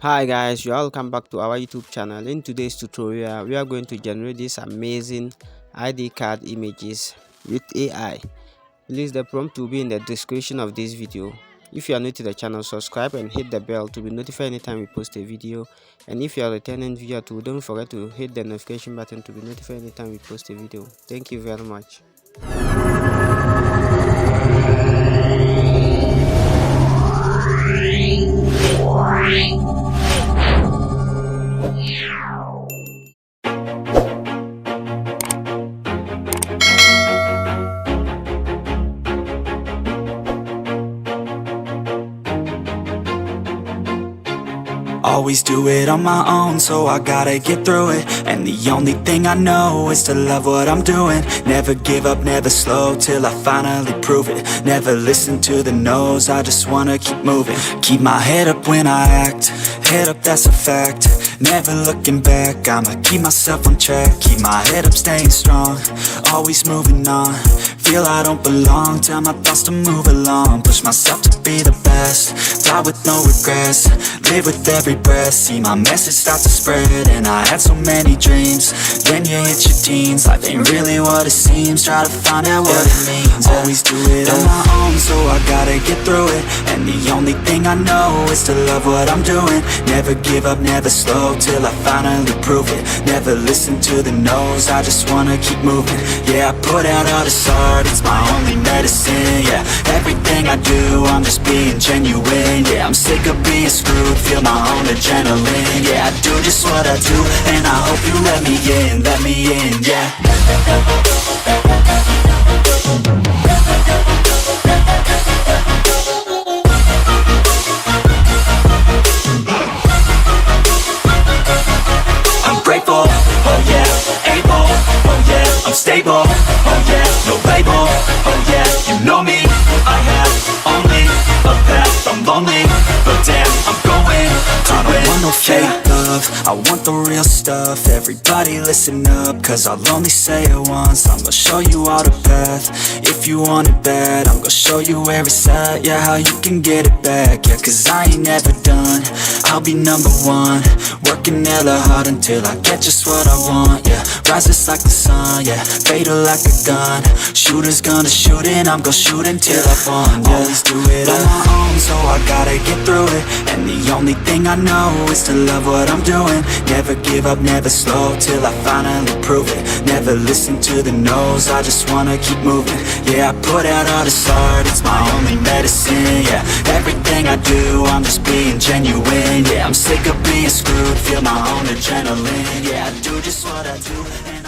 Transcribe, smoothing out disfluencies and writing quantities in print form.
Hi guys, you are welcome back to our YouTube channel. In today's tutorial, we are going to generate these amazing ID card images with AI. Please, the prompt will be in the description of this video. If you are new to the channel, subscribe and hit the bell to be notified anytime we post a video. And if you are a returning viewer too, don't forget to hit the notification button to be notified anytime we post a video. Thank you very much. Always do it on my own, so I gotta get through it. And the only thing I know is to love what I'm doing. Never give up, never slow, till I finally prove it. Never listen to the no's, I just wanna keep moving. Keep my head up when I act, head up, that's a fact. Never looking back, I'ma keep myself on track. Keep my head up, staying strong, always moving on. Feel I don't belong, tell my thoughts to move along. Push myself to be the best, die with no regrets. Live with every breath, see my message start to spread. And I had so many dreams, then you hit your teens. Life ain't really what it seems, try to find out what it means. Always do it on my own, so I gotta get through it. And the only thing I know is to love what I'm doing. Never give up, never slow, till I finally prove it. Never listen to the no's, I just wanna keep moving. Yeah, I put out all this art, it's my only medicine. Yeah, everything I do, I'm just being genuine. Yeah, I'm sick of being screwed, feel my own adrenaline. Yeah, I do just what I do, and I hope you let me in, yeah. I'm grateful, oh yeah, able, oh yeah, I'm stable, oh yeah, no label, oh yeah, you know me, I have only a path, I'm lonely, but damn, I'm going to win. I don't want no fake love, I want the real stuff. Everybody listen up, cause I'll only say it once. I'm gonna show you all the path, if you want it bad. I'm gonna show you where it's at, yeah, how you can get it back. Yeah, cause I ain't never done, I'll be number one. Working hella hard until I get just what I want, yeah. Rises like the sun, yeah, fatal like a gun. Shooter's gonna shoot and I'm gonna shoot until I won, yeah. Always do it on my own, so I gotta get through it. And the only thing I know is to love what I'm doing. Never give up, never slow, till I finally prove it. Never listen to the no's, I just wanna keep moving. Yeah, I put out all this art, it's my only medicine. Yeah, everything I do, I'm just being genuine. Yeah, I'm sick of being screwed, feel my own adrenaline. Yeah, I do just what I do, and